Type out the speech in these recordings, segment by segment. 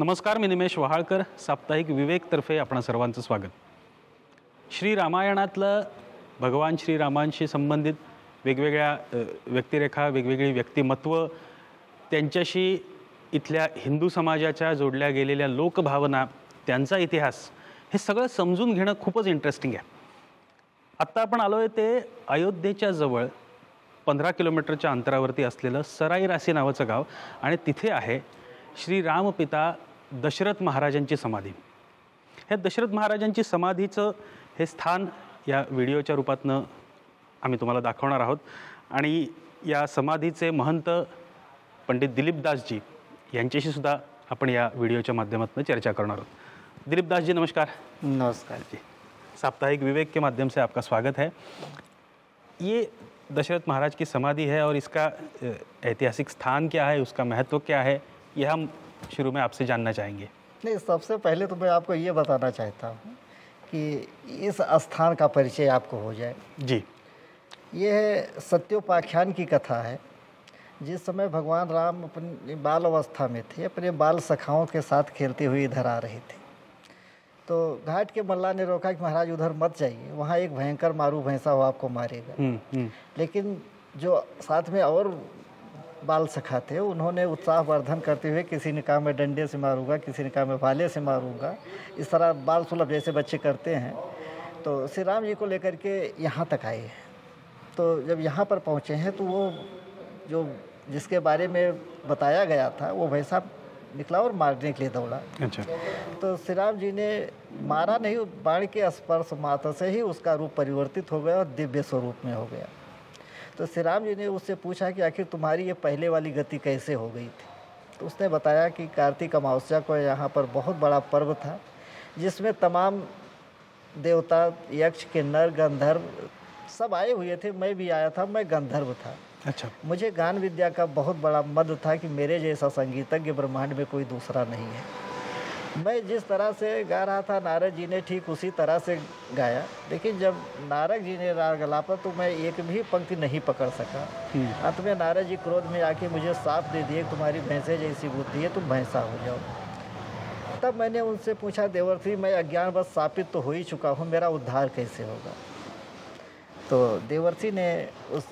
नमस्कार, मी निमेश वहाळकर. साप्ताहिक विवेकतर्फे आपण सर्वांचं स्वागत. श्री रामायणातलं भगवान श्रीरामांशी संबंधित वेगवेगळ्या व्यक्तिरेखा, वेगवेगळी व्यक्तिमत्व, त्यांच्याशी इथल्या हिंदू समाजाच्या जोडल्या गेलेल्या लोकभावना, त्यांचा इतिहास, हे सगळं समजून घेणं खूपच इंटरेस्टिंग आहे. आत्ता आपण आलो आहे ते अयोध्येच्या जवळ 15 किलोमीटरच्या अंतरावरती असलेलं सराई रासी नावाचं गाव, आणि तिथे आहे श्री रामपिता दशरथ महाराजांची समाधी. ह्या दशरथ महाराजांची समाधीचं हे स्थान या व्हिडिओच्या रूपातनं आम्ही तुम्हाला दाखवणार आहोत. आणि या समाधीचे महंत पंडित दिलीपदासजी यांच्याशी सुद्धा आपण या व्हिडिओच्या माध्यमातून चर्चा करणार आहोत. दिलीपदासजी, नमस्कार. नमस्कार जी. साप्ताहिक विवेक के माध्यम से आपका स्वागत है. ये दशरथ महाराज की समाधि है और इसका ऐतिहासिक स्थान क्या है, उसका महत्व क्या है, ये हम शुरू में आपसे जानना चाहेंगे. नहीं, सबसे पहले तो मैं आपको ये बताना चाहता हूँ कि इस स्थान का परिचय आपको हो जाए. जी. ये सत्योपाख्यान की कथा है. जिस समय भगवान राम अपनी बाल अवस्था में थे, अपने बाल सखाओं के साथ खेलते हुए इधर आ रहे थे, तो घाट के मल्ला ने रोका कि महाराज उधर मत जाइए, वहाँ एक भयंकर मारू भैंसा वो आपको मारेगा. लेकिन जो साथ में और बाल सखा थे, उन्होंने उत्साहवर्धन करते हुए किसी ने कहा मैं डंडे से मारूंगा, किसी ने कहा मैं भाले से मारूंगा, इस तरह बाल सुलभ जैसे बच्चे करते हैं. तो श्री राम जी को लेकर के यहाँ तक आए. तो जब यहाँ पर पहुँचे हैं तो वो जो जिसके बारे में बताया गया था वो भैंसा निकला और मारने के लिए दौड़ा. अच्छा. तो श्री राम जी ने मारा नहीं, बाण के स्पर्श मात्र से ही उसका रूप परिवर्तित हो गया और दिव्य स्वरूप में हो गया. तो श्री राम जी ने उससे पूछा कि आखिर तुम्हारी ये पहले वाली गति कैसे हो गई थी. तो उसने बताया कि कार्तिक अमावस्या को यहाँ पर बहुत बड़ा पर्व था, जिसमें तमाम देवता, यक्ष, किन्नर, गंधर्व सब आए हुए थे. मैं भी आया था, मैं गंधर्व था. अच्छा. मुझे गान विद्या का बहुत बड़ा मद था कि मेरे जैसा संगीतज्ञ ब्रह्मांड में कोई दूसरा नहीं है. मैं जिस तरह से गा रहा था, नारद जी ने ठीक उसी तरह से गाया. लेकिन जब नारद जी ने राग गलापा तो मैं एक भी पंक्ति नहीं पकड़ सका. अंत में नारद जी क्रोध में आके मुझे साफ दे दिए, तुम्हारी भैंसे जैसी बुद्धि है, तुम भैंसा हो जाओ. तब मैंने उनसे पूछा, देवर्षि मैं अज्ञानवश शापित तो हो ही चुका हूँ, मेरा उद्धार कैसे होगा. तो देवर्षि ने उस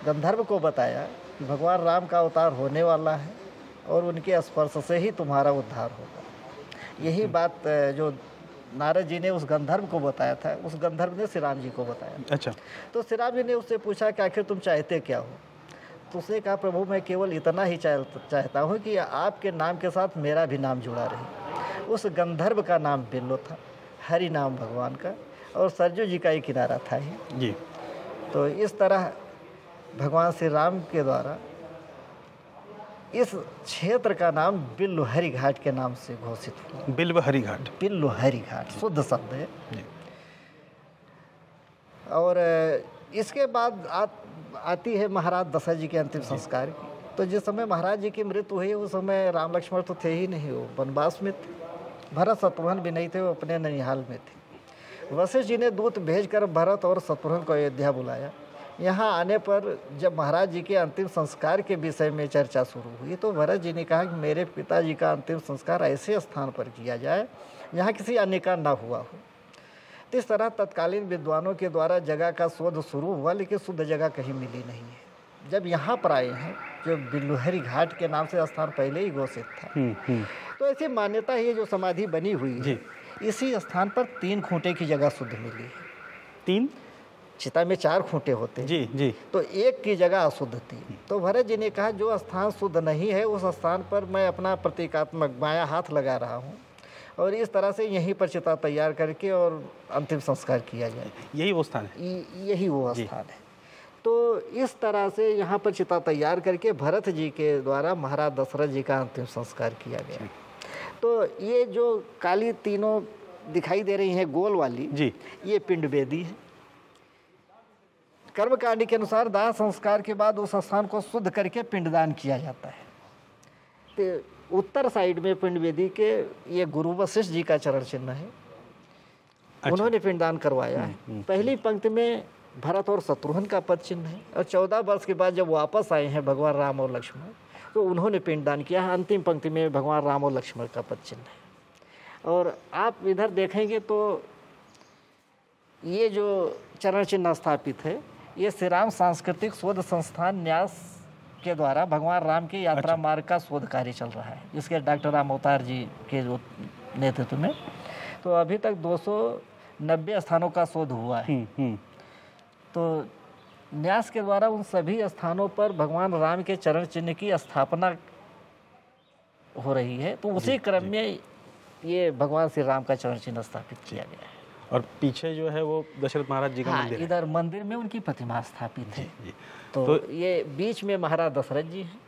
गंधर्व को बताया कि भगवान राम का अवतार होने वाला है और उनके स्पर्श से ही तुम्हारा उद्धार होगा. यही बात जो नारद जी ने उस गंधर्व को बताया था, उस गंधर्व ने श्री राम जी को बताया. अच्छा. तो श्री राम जी ने उससे पूछा कि आखिर तुम चाहते क्या हो. तो उसने कहा, प्रभु मैं केवल इतना ही चाहता हूँ कि आपके नाम के साथ मेरा भी नाम जुड़ा रहे. उस गंधर्व का नाम बिल्लो था, हरि नाम भगवान का, और सरजू जी का ही किनारा था ही. जी. तो इस तरह भगवान श्री राम के द्वारा इस क्षेत्र का नाम बिल्वहरी घाट के नाम से घोषित हुआ. बिल्वहरी घाट. बिल्वहरी घाट शुद्ध शब्द है. और इसके बाद आती है महाराज दशरथ जी के अंतिम संस्कार की. तो जिस समय महाराज जी की मृत्यु हुई उस समय राम लक्ष्मण तो थे ही नहीं, वो वनवास में थे. भरत शत्रुघ्न भी नहीं थे, वो अपने ननिहाल में थे. वशिष्ठ जी ने दूत भेजकर भरत और शत्रुघ्न को अयोध्या बुलाया. यहाँ आने पर जब महाराज जी के अंतिम संस्कार के विषय में चर्चा शुरू हुई तो भरत जी ने कहा कि मेरे पिताजी का अंतिम संस्कार ऐसे स्थान पर किया जाए जहाँ किसी अन्य का ना हुआ हो. इस तरह तत्कालीन विद्वानों के द्वारा जगह का शोध शुरू हुआ, लेकिन शुद्ध जगह कहीं मिली नहीं है. जब यहाँ पर आए हैं, जो बिल्वहरी घाट के नाम से स्थान पहले ही घोषित था, तो ऐसी मान्यता है जो समाधि बनी हुई है, इसी स्थान पर 3 खूंटे की जगह शुद्ध मिली है. 3 चिता में 4 खूंटे होते हैं. जी जी. तो एक की जगह अशुद्ध थी. तो भरत जी ने कहा, जो स्थान शुद्ध नहीं है उस स्थान पर मैं अपना प्रतीकात्मक बायां हाथ लगा रहा हूँ और इस तरह से यहीं पर चिता तैयार करके और अंतिम संस्कार किया जाए. यही वो स्थान है. यही वो स्थान है. तो इस तरह से यहाँ पर चिता तैयार करके भरत जी के द्वारा महाराज दशरथ जी का अंतिम संस्कार किया गया. तो ये जो काली तीनों दिखाई दे रही हैं गोल वाली जी, ये पिंड वेदी है. कर्मकांड के अनुसार दाह संस्कार के बाद उस स्थान को शुद्ध करके पिंडदान किया जाता है. तो उत्तर साइड में पिंड वेदी के ये गुरु वशिष्ठ जी का चरण चिन्ह है. अच्छा. उन्होंने पिंडदान करवाया है. पहली पंक्ति में भरत और शत्रुघ्न का पद चिन्ह है और 14 वर्ष के बाद जब वापस आए हैं भगवान राम और लक्ष्मण, तो उन्होंने पिंडदान किया है। अंतिम पंक्ति में भगवान राम और लक्ष्मण का पद चिन्ह है। और आप इधर देखेंगे तो ये जो चरण चिन्ह स्थापित है, ये श्री राम सांस्कृतिक शोध संस्थान न्यास के द्वारा भगवान राम के यात्रा मार्ग का शोध कार्य चल रहा है, जिसके डॉक्टर राम अवतार जी के जो नेतृत्व में। तो अभी तक 290 स्थानों का शोध हुआ है। तो न्यास के द्वारा उन सभी स्थानों पर भगवान राम के चरण चिन्ह की स्थापना हो रही है। तो उसी क्रम में ये भगवान श्री राम का चरण चिन्ह स्थापित किया गया है। और पीछे जो है वो दशरथ महाराज जी का मंदिर है। इधर मंदिर में उनकी प्रतिमा स्थापित है। तो ये बीच में महाराज दशरथ जी हैं।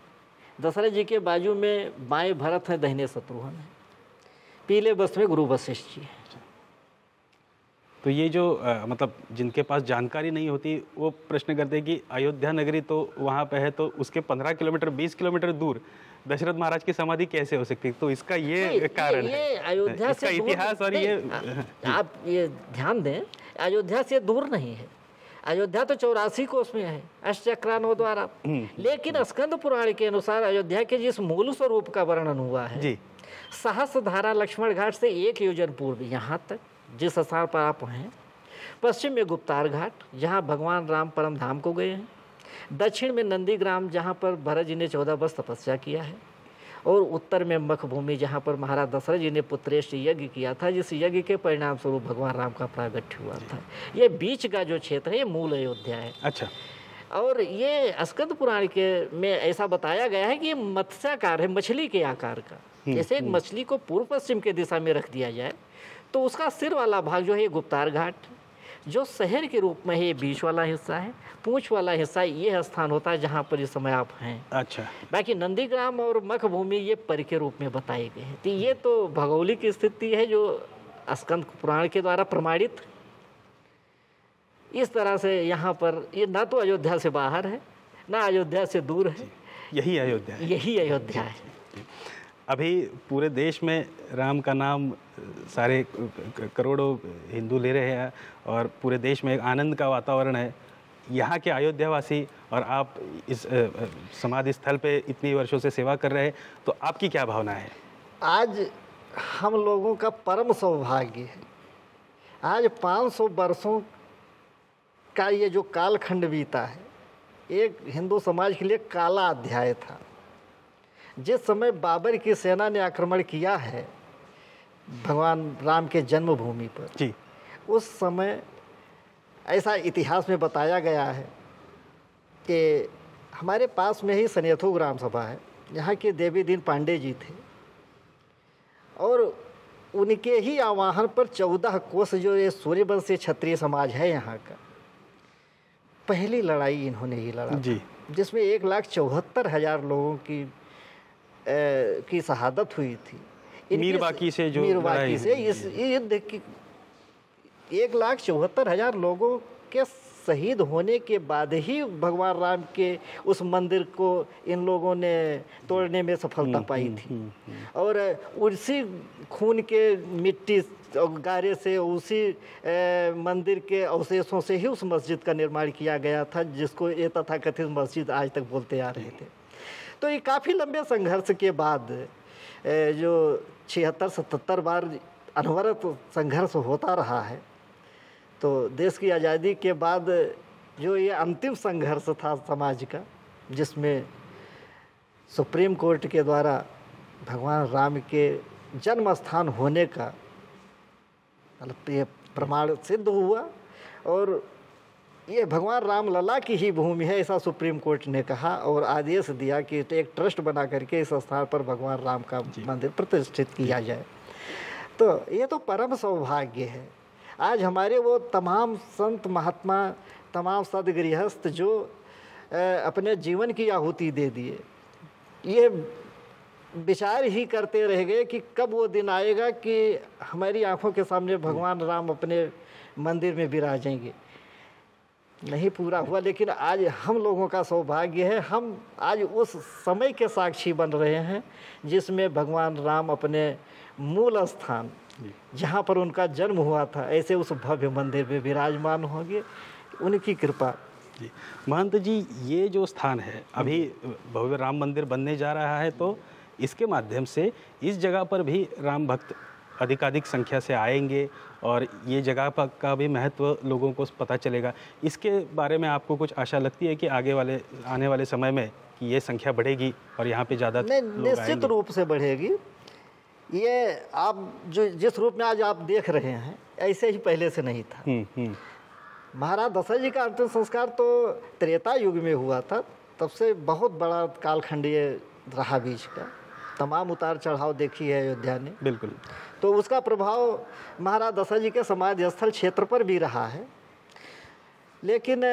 दशरथ जी के बाजू में बाएं भरत हैं, दाहिने शत्रुघ्न हैं, पीले वस्त्र में गुरु वशिष्ठ जी हैं। तो ये जो मतलब जिनके पास जानकारी नहीं होती वो प्रश्न करते हैं कि अयोध्या नगरी तो वहाँ पे है, तो उसके 15 किलोमीटर 20 किलोमीटर दूर दशरथ महाराज की समाधि कैसे हो सकती है? तो इसका ये कारण है, ये अयोध्या से इतिहास। और ये आप ये ध्यान दें, अयोध्या से दूर नहीं है। अयोध्या तो 84 कोस में है अष्टचक्रानों द्वारा, लेकिन स्कंद पुराण के अनुसार अयोध्या के जिस मूल स्वरूप का वर्णन हुआ है जी, सहस्रधारा लक्ष्मण घाट से 1 योजन पूर्व यहाँ तक जिस स्थान पर आप हैं, पश्चिम में गुप्तार घाट जहाँ भगवान राम परम धाम को गए हैं, दक्षिण में नंदीग्राम जहाँ पर भरत जी ने 14 वर्ष तपस्या किया है, और उत्तर में मखभूमि जहाँ पर महाराज दशरथ जी ने पुत्रेष्ठ यज्ञ किया था, जिस यज्ञ के परिणाम स्वरूप भगवान राम का प्रागट्य हुआ था। ये बीच का जो क्षेत्र है ये मूल अयोध्या है। अच्छा। और ये स्कंद पुराण के में ऐसा बताया गया है कि ये मत्स्याकार है, मछली के आकार का। जैसे एक मछली को पूर्व पश्चिम के दिशा में रख दिया जाए तो उसका सिर वाला भाग जो है ये गुप्तार घाट, जो शहर के रूप में है ये बीच वाला हिस्सा है, पूंछ वाला हिस्सा ये स्थान होता है जहाँ पर इस समय आप हैं। अच्छा। बाकी नंदीग्राम और मखभूमि ये पर के रूप में बताए गए हैं। तो ये तो भौगोलिक स्थिति है जो स्कंद पुराण के द्वारा प्रमाणित। इस तरह से यहाँ पर ये ना तो अयोध्या से बाहर है ना अयोध्या से दूर है, यही अयोध्या है। यही अयोध्या है। अभी पूरे देश में राम का नाम सारे करोड़ों हिंदू ले रहे हैं और पूरे देश में एक आनंद का वातावरण है। यहाँ के अयोध्यावासी और आप इस समाधि स्थल पे इतनी वर्षों से सेवा कर रहे हैं, तो आपकी क्या भावना है? आज हम लोगों का परम सौभाग्य है, आज 500 वर्षों का ये जो कालखंड बीता है, एक हिंदू समाज के लिए काला अध्याय था। जिस समय बाबर की सेना ने आक्रमण किया है भगवान राम के जन्मभूमि पर जी, उस समय ऐसा इतिहास में बताया गया है कि हमारे पास में ही सनेथु ग्राम सभा है, यहाँ के देवी दीन पांडे जी थे, और उनके ही आवाहन पर 14 कोस जो ये सूर्यवंशी क्षत्रिय समाज है यहाँ का, पहली लड़ाई इन्होंने ही लड़ा जी, जिसमें 1,74,000 लोगों की शहादत हुई थी। मीरबाकी से इस युद्ध की 1,74,000 लोगों के शहीद होने के बाद ही भगवान राम के उस मंदिर को इन लोगों ने तोड़ने में सफलता पाई थी। और उसी खून के मिट्टी और गारे से उसी मंदिर के अवशेषों से ही उस मस्जिद का निर्माण किया गया था, जिसको ये तथाकथित मस्जिद आज तक बोलते आ रहे थे। तो ये काफ़ी लंबे संघर्ष के बाद जो 76-77 बार अनवरत संघर्ष होता रहा है, तो देश की आज़ादी के बाद जो ये अंतिम संघर्ष था समाज का, जिसमें सुप्रीम कोर्ट के द्वारा भगवान राम के जन्म स्थान होने का मतलब ये प्रमाण सिद्ध हुआ, और ये भगवान राम लला की ही भूमि है ऐसा सुप्रीम कोर्ट ने कहा, और आदेश दिया कि एक ट्रस्ट बना करके इस स्थान पर भगवान राम का मंदिर प्रतिष्ठित किया जाए। तो ये तो परम सौभाग्य है। आज हमारे वो तमाम संत महात्मा, तमाम सदगृहस्थ जो अपने जीवन की आहुति दे दिए, ये विचार ही करते रह गए कि कब वो दिन आएगा कि हमारी आंखों के सामने भगवान राम अपने मंदिर में विराजेंगे। नहीं पूरा हुआ, लेकिन आज हम लोगों का सौभाग्य है, हम आज उस समय के साक्षी बन रहे हैं जिसमें भगवान राम अपने मूल स्थान जहाँ पर उनका जन्म हुआ था, ऐसे उस भव्य मंदिर में विराजमान होंगे। उनकी कृपा जी महंत जी, ये जो स्थान है अभी भव्य राम मंदिर बनने जा रहा है, तो इसके माध्यम से इस जगह पर भी राम भक्त अधिकाधिक संख्या से आएंगे और ये जगह का भी महत्व लोगों को पता चलेगा। इसके बारे में आपको कुछ आशा लगती है कि आने वाले समय में कि ये संख्या बढ़ेगी और यहाँ पे ज़्यादा नहीं, लोग निश्चित आएंगे? रूप से बढ़ेगी। ये आप जो जिस रूप में आज आप देख रहे हैं, ऐसे ही पहले से नहीं था। महाराज दशरथ जी का अंतिम संस्कार तो त्रेता युग में हुआ था, तब से बहुत बड़ा कालखंडीय रहा बीच का, तमाम उतार चढ़ाव देखी है अयोध्या ने। बिल्कुल। तो उसका प्रभाव महाराज दशरथ जी के समाधि स्थल क्षेत्र पर भी रहा है। लेकिन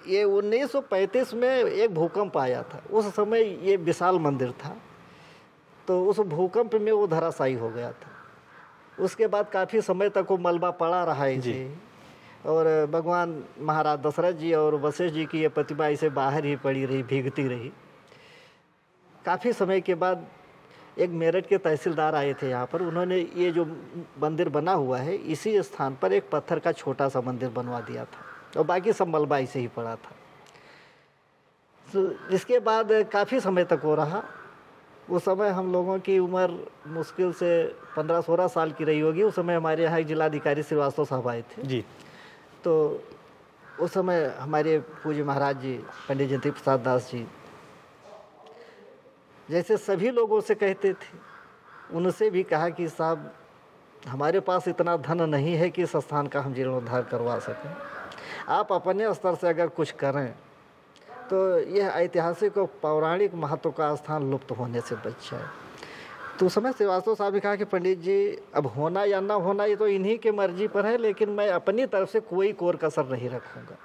ये 1935 में एक भूकंप आया था, उस समय ये विशाल मंदिर था, तो उस भूकंप में वो धराशायी हो गया था। उसके बाद काफ़ी समय तक वो मलबा पड़ा रहा इसे, और भगवान महाराज दशरथ जी और वशिष्ठ जी की ये प्रतिमा इसे बाहर ही पड़ी रही, भीगती रही। काफ़ी समय के बाद एक मेरठ के तहसीलदार आए थे यहाँ पर, उन्होंने ये जो मंदिर बना हुआ है इसी स्थान पर एक पत्थर का छोटा सा मंदिर बनवा दिया था, और बाकी सब मलबा इसे ही पड़ा था। तो इसके बाद काफ़ी समय तक हो रहा। उस समय हम लोगों की उम्र मुश्किल से 15-16 साल की रही होगी। उस समय हमारे यहाँ एक जिलाधिकारी श्रीवास्तव साहब आए थे जी। तो उस समय हमारे पूज्य महाराज जी पंडित जयंती प्रसाद दास जी जैसे सभी लोगों से कहते थे, उनसे भी कहा कि साहब हमारे पास इतना धन नहीं है कि इस स्थान का हम जीर्णोद्धार करवा सकें, आप अपने स्तर से अगर कुछ करें तो यह ऐतिहासिक और पौराणिक महत्व का स्थान लुप्त होने से बच जाए। तो उस समय श्रीवास्तव साहब ने कहा कि पंडित जी अब होना या ना होना ये तो इन्हीं के मर्जी पर है, लेकिन मैं अपनी तरफ से कोई कोर कसर नहीं रखूँगा।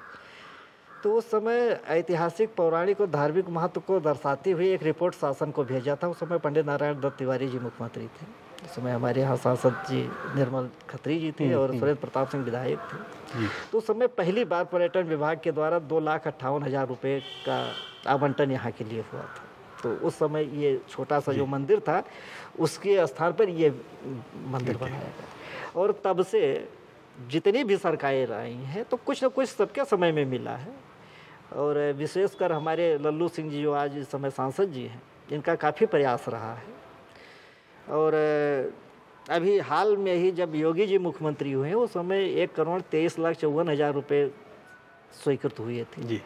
तो उस समय ऐतिहासिक पौराणिक और धार्मिक महत्व को दर्शाती हुई एक रिपोर्ट शासन को भेजा था। उस समय पंडित नारायण दत्त तिवारी जी मुख्यमंत्री थे, उस समय हमारे यहाँ सांसद जी निर्मल खत्री जी थे और सुरेंद्र प्रताप सिंह विधायक थे। तो उस समय पहली बार पर्यटन विभाग के द्वारा 2,58,000 रुपये का आवंटन यहाँ के लिए हुआ था। तो उस समय ये छोटा सा जो मंदिर था उसके स्थान पर ये मंदिर बनाया गया, और तब से जितनी भी सरकारें आई हैं तो कुछ न कुछ सबके समय में मिला है। और विशेषकर हमारे लल्लू सिंह जी जो आज इस समय सांसद जी हैं, इनका काफ़ी प्रयास रहा है। और अभी हाल में ही जब योगी जी मुख्यमंत्री हुए उस समय 1,23,54,000 रुपये स्वीकृत हुए थे। जी।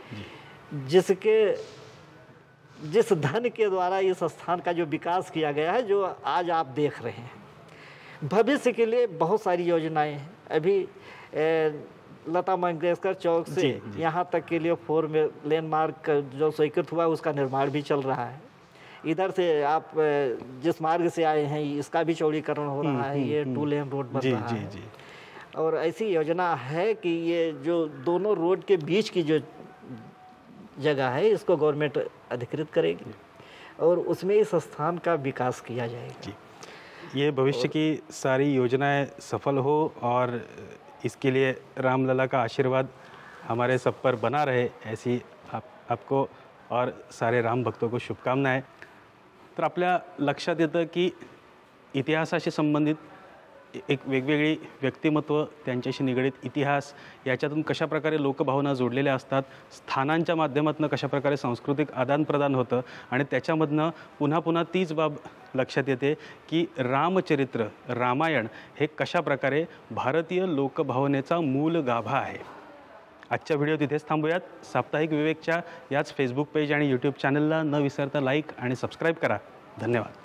जिस धन के द्वारा इस स्थान का जो विकास किया गया है, जो आज आप देख रहे हैं, भविष्य के लिए बहुत सारी योजनाएं हैं। अभी लता मंगेशकर चौक से यहाँ तक के लिए 4 लेन मार्ग जो स्वीकृत हुआ उसका निर्माण भी चल रहा है। इधर से आप जिस मार्ग से आए हैं इसका भी चौड़ीकरण हो रहा है, ये 2 लेन रोड बन रहा है। और ऐसी योजना है कि ये जो दोनों रोड के बीच की जो जगह है इसको गवर्नमेंट अधिकृत करेगी और उसमें इस स्थान का विकास किया जाएगा। ये भविष्य की सारी योजनाएं सफल हो और इसके लिए रामलला का आशीर्वाद हमारे सब पर बना रहे, ऐसी आपको और सारे राम भक्तों को शुभकामनाएं। तर आपल्या लक्षात येतं की इतिहासाशी संबंधित एक वेगवेगळी व्यक्तिमत्व, त्यांच्याशी निगडीत इतिहास, याच्यातून कशाप्रकारे लोकभावना जोडलेल्या असतात, स्थानांच्या माध्यमातून कशाप्रकारे सांस्कृतिक आदानप्रदान होतं आणि त्याच्यामधनं पुन्हा पुन्हा तीच बाब लक्षात येते की रामचरित्र, रामायण हे कशाप्रकारे भारतीय लोकभावनेचा मूल गाभा आहे। आजच्या व्हिडिओ तिथेच थांबूयात। साप्ताहिक विवेकच्या याच फेसबुक पेज आणि यूट्यूब चॅनलला न विसरता लाईक आणि सबस्क्राईब करा। धन्यवाद।